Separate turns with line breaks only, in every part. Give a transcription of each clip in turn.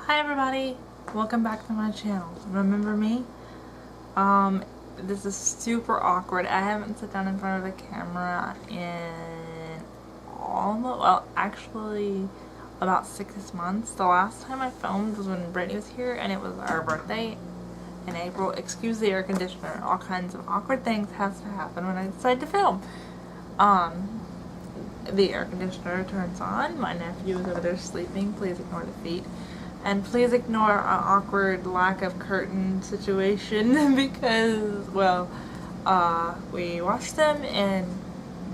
Hi everybody, welcome back to my channel. Remember me? This is super awkward. I haven't sat down in front of a camera in actually about 6 months. The last time I filmed was when Brittany was here and it was our birthday in April. Excuse the air conditioner. All kinds of awkward things has to happen when I decide to film. The air conditioner turns on. My nephew is over there sleeping. Please ignore the feet. And please ignore an awkward lack of curtain situation because, well, we washed them and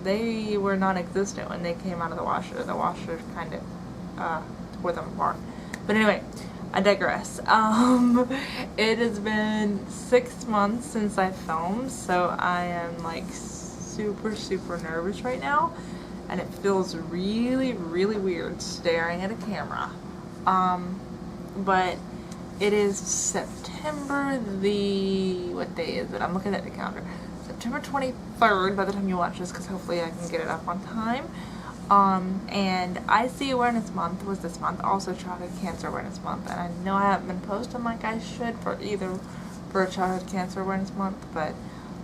they were non-existent when they came out of the washer. The washer kind of tore them apart. But anyway, I digress. It has been 6 months since I filmed, so I am like super nervous right now. And it feels really weird staring at a camera. But it is September what day is it? I'm looking at the calendar. September 23rd by the time you watch this, because hopefully I can get it up on time. And IC Awareness Month was this month, also Childhood Cancer Awareness Month. And I know I haven't been posting like I should for Childhood Cancer Awareness Month, but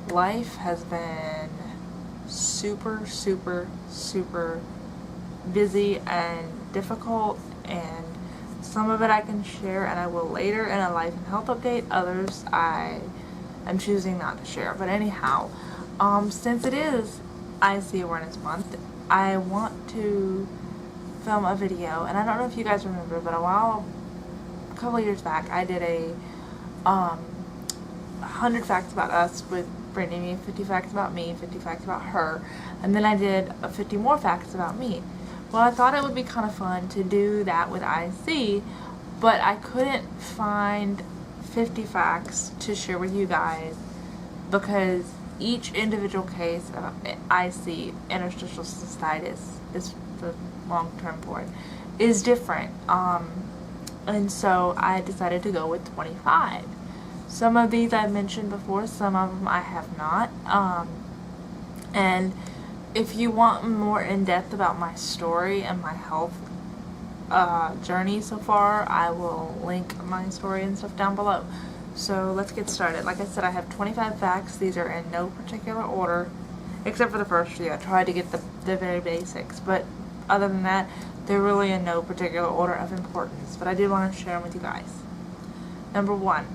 life has been super busy and difficult, and some of it I can share and I will later in a life and health update. Others I am choosing not to share. But anyhow, since it is IC Awareness Month, I want to film a video, and I don't know if you guys remember, but a couple of years back, I did a 100 facts about us with Brittany, 50 facts about me, 50 facts about her, and then I did 50 more facts about me. Well, I thought it would be kind of fun to do that with IC, but I couldn't find 50 facts to share with you guys because each individual case of IC, Interstitial Cystitis, is the long term for it, is different. And so I decided to go with 25. Some of these I've mentioned before, some of them I have not. And if you want more in-depth about my story and my health journey so far, I will link my story and stuff down below. So let's get started. Like I said, I have 25 facts. These are in no particular order, except for the first few. I tried to get the very basics, but other than that, they're really in no particular order of importance. But I did want to share them with you guys. Number 1.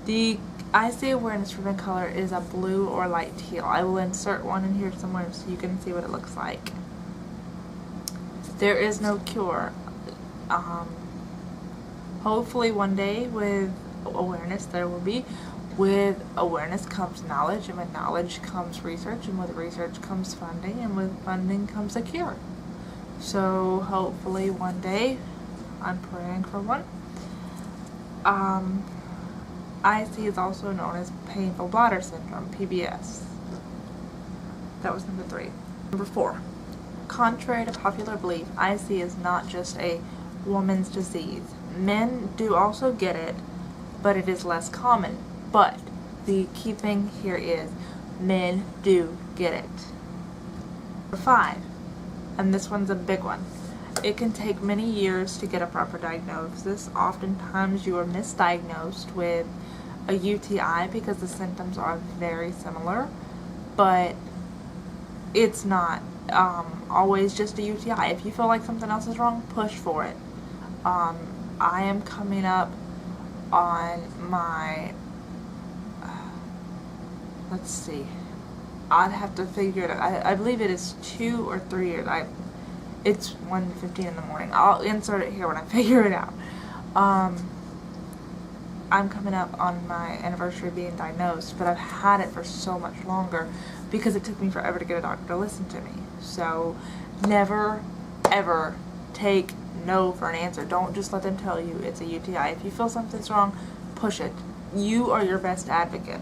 The IC Awareness Ribbon color is a blue or light teal. I will insert one in here somewhere so you can see what it looks like. There is no cure. Hopefully one day with awareness there will be. With awareness comes knowledge, and with knowledge comes research, and with research comes funding, and with funding comes a cure. So hopefully one day, I'm praying for one. IC is also known as painful bladder syndrome, PBS. That was number 3. Number 4. Contrary to popular belief, IC is not just a woman's disease. Men do also get it, but it is less common. But the key thing here is men do get it. Number 5, and this one's a big one. It can take many years to get a proper diagnosis. Oftentimes you are misdiagnosed with a UTI because the symptoms are very similar, but it's not always just a UTI. If you feel like something else is wrong, push for it. I am coming up on my let's see, I'd have to figure it out. I believe it is 2 or 3 years. It's 1:15 in the morning. I'll insert it here when I figure it out. I'm coming up on my anniversary of being diagnosed, but I've had it for so much longer because it took me forever to get a doctor to listen to me. So never ever take no for an answer. Don't just let them tell you it's a UTI. If you feel something's wrong, push it. You are your best advocate.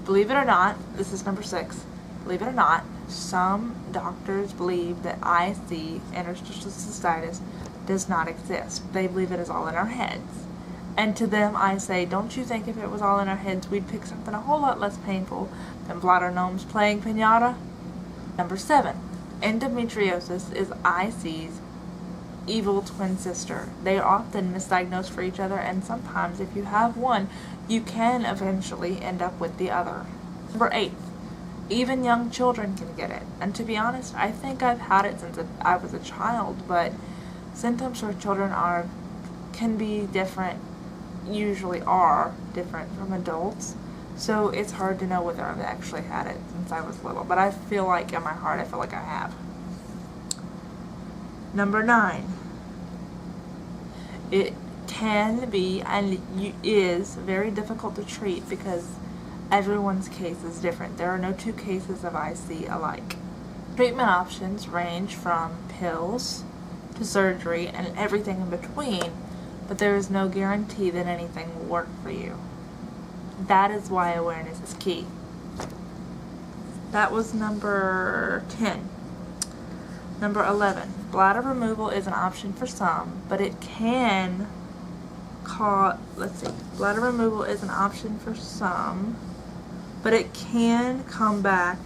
Believe it or not, this is number 6. Believe it or not, some doctors believe that IC, Interstitial Cystitis, does not exist. They believe it is all in our heads. And to them I say, don't you think if it was all in our heads we'd pick something a whole lot less painful than bladder gnomes playing piñata? Number 7. Endometriosis is IC's evil twin sister. They are often misdiagnosed for each other, and sometimes if you have one, you can eventually end up with the other. Number 8. Even young children can get it. And to be honest, I think I've had it since I was a child, but symptoms for children can be different, usually are different from adults. So it's hard to know whether I've actually had it since I was little. But I feel like in my heart, I feel like I have. Number 9. It can be and is very difficult to treat because everyone's case is different. There are no two cases of IC alike. Treatment options range from pills to surgery and everything in between, but there is no guarantee that anything will work for you. That is why awareness is key. That was number 10. Number 11. Bladder removal is an option for some, but it can cause, bladder removal is an option for some, but it can come back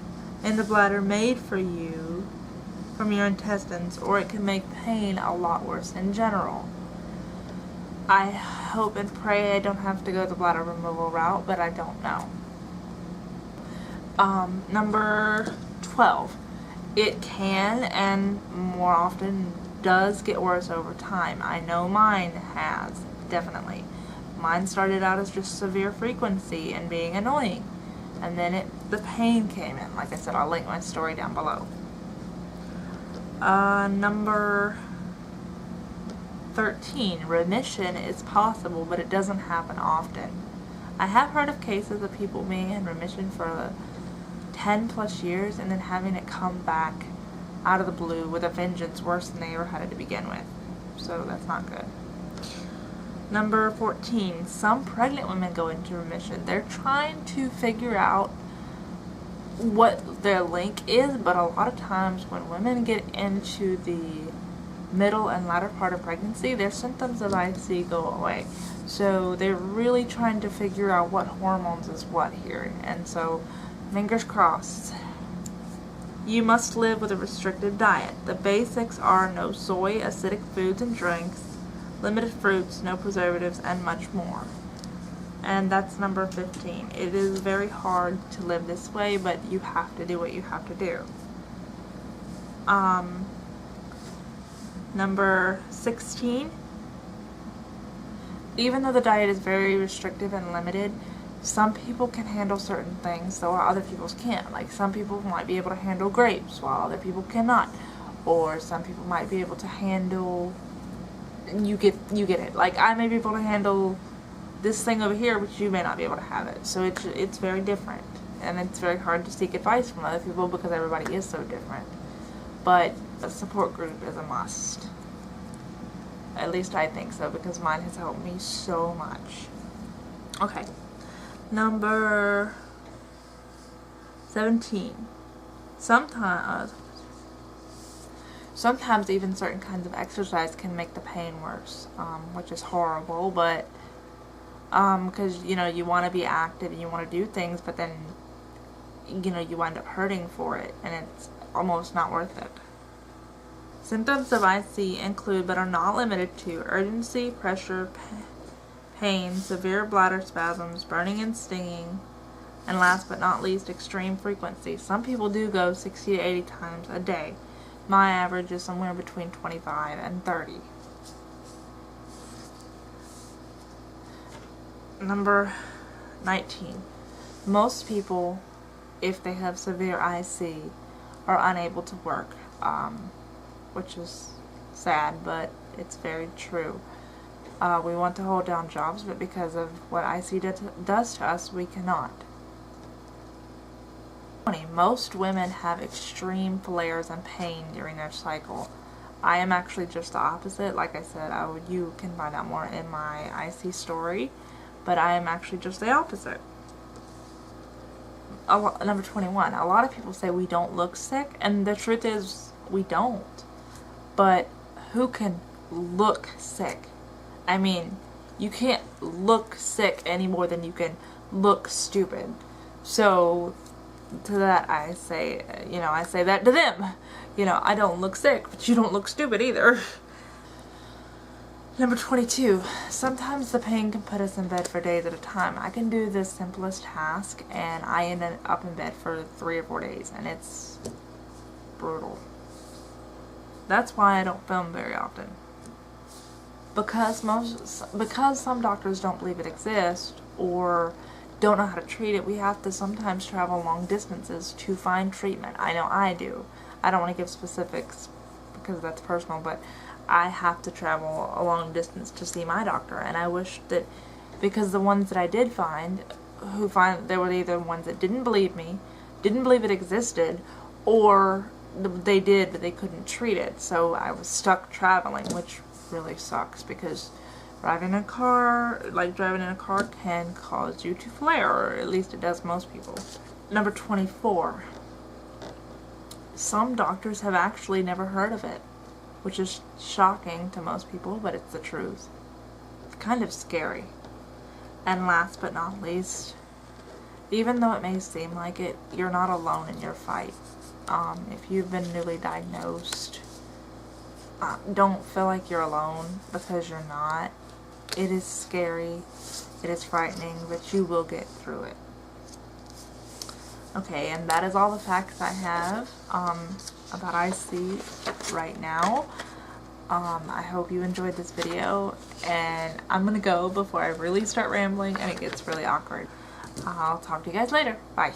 in the bladder made for you from your intestines, or it can make pain a lot worse in general. I hope and pray I don't have to go the bladder removal route, but I don't know. Number 12. It can and more often does get worse over time. I know mine has, definitely. Mine started out as just severe frequency and being annoying. And then the pain came in. Like I said, I'll link my story down below. Number 13. Remission is possible, but it doesn't happen often. I have heard of cases of people being in remission for 10 plus years and then having it come back out of the blue with a vengeance worse than they ever had it to begin with. So that's not good. Number 14. Some pregnant women go into remission. They're trying to figure out what their link is, but a lot of times when women get into the middle and latter part of pregnancy, their symptoms of IC go away. So they're really trying to figure out what hormones is what here. And so, fingers crossed. You must live with a restricted diet. The basics are no soy, acidic foods and drinks, limited fruits, no preservatives, and much more. And that's number 15. It is very hard to live this way, but you have to do what you have to do. Number 16. Even though the diet is very restrictive and limited, some people can handle certain things though other people can't. Like some people might be able to handle grapes while other people cannot. Or some people might be able to handle, you get it. Like I may be able to handle this thing over here, but you may not be able to have it. So it's very different. And it's very hard to seek advice from other people because everybody is so different. But a support group is a must. At least I think so, because mine has helped me so much. Okay. Number 17. Sometimes even certain kinds of exercise can make the pain worse, which is horrible, but because you want to be active and you want to do things, but then you wind up hurting for it, and it's almost not worth it. Symptoms of IC include, but are not limited to, urgency, pressure, pain, severe bladder spasms, burning and stinging, and last but not least, extreme frequency. Some people do go 60 to 80 times a day. My average is somewhere between 25 and 30. Number 19. Most people, if they have severe IC, are unable to work, which is sad, but it's very true. We want to hold down jobs, but because of what IC does to us, we cannot. 20. Most women have extreme flares and pain during their cycle. I am actually just the opposite. Like I said, you can find out more in my IC story, but I am actually just the opposite. Number 21. A lot of people say we don't look sick, and the truth is we don't. But who can look sick? I mean, you can't look sick any more than you can look stupid. So to that I say that to them. I don't look sick, but you don't look stupid either. Number 22, sometimes the pain can put us in bed for days at a time. I can do the simplest task and I end up in bed for 3 or 4 days, and it's brutal. That's why I don't film very often. Because some doctors don't believe it exists or don't know how to treat it, we have to sometimes travel long distances to find treatment. I know I do. I don't want to give specifics because that's personal, but I have to travel a long distance to see my doctor, and I wish that, because the ones that I did find, they were either ones that didn't believe me, didn't believe it existed, or they did but they couldn't treat it, so I was stuck traveling, which really sucks because driving in a car can cause you to flare, or at least it does most people. Number 24. Some doctors have actually never heard of it, which is shocking to most people, but it's the truth. It's kind of scary. And last but not least, even though it may seem like it, you're not alone in your fight. If you've been newly diagnosed, don't feel like you're alone, because you're not. It is scary, it is frightening, but you will get through it. Okay, and that is all the facts I have about IC right now. I hope you enjoyed this video, and I'm gonna go before I really start rambling and it gets really awkward. I'll talk to you guys later. Bye.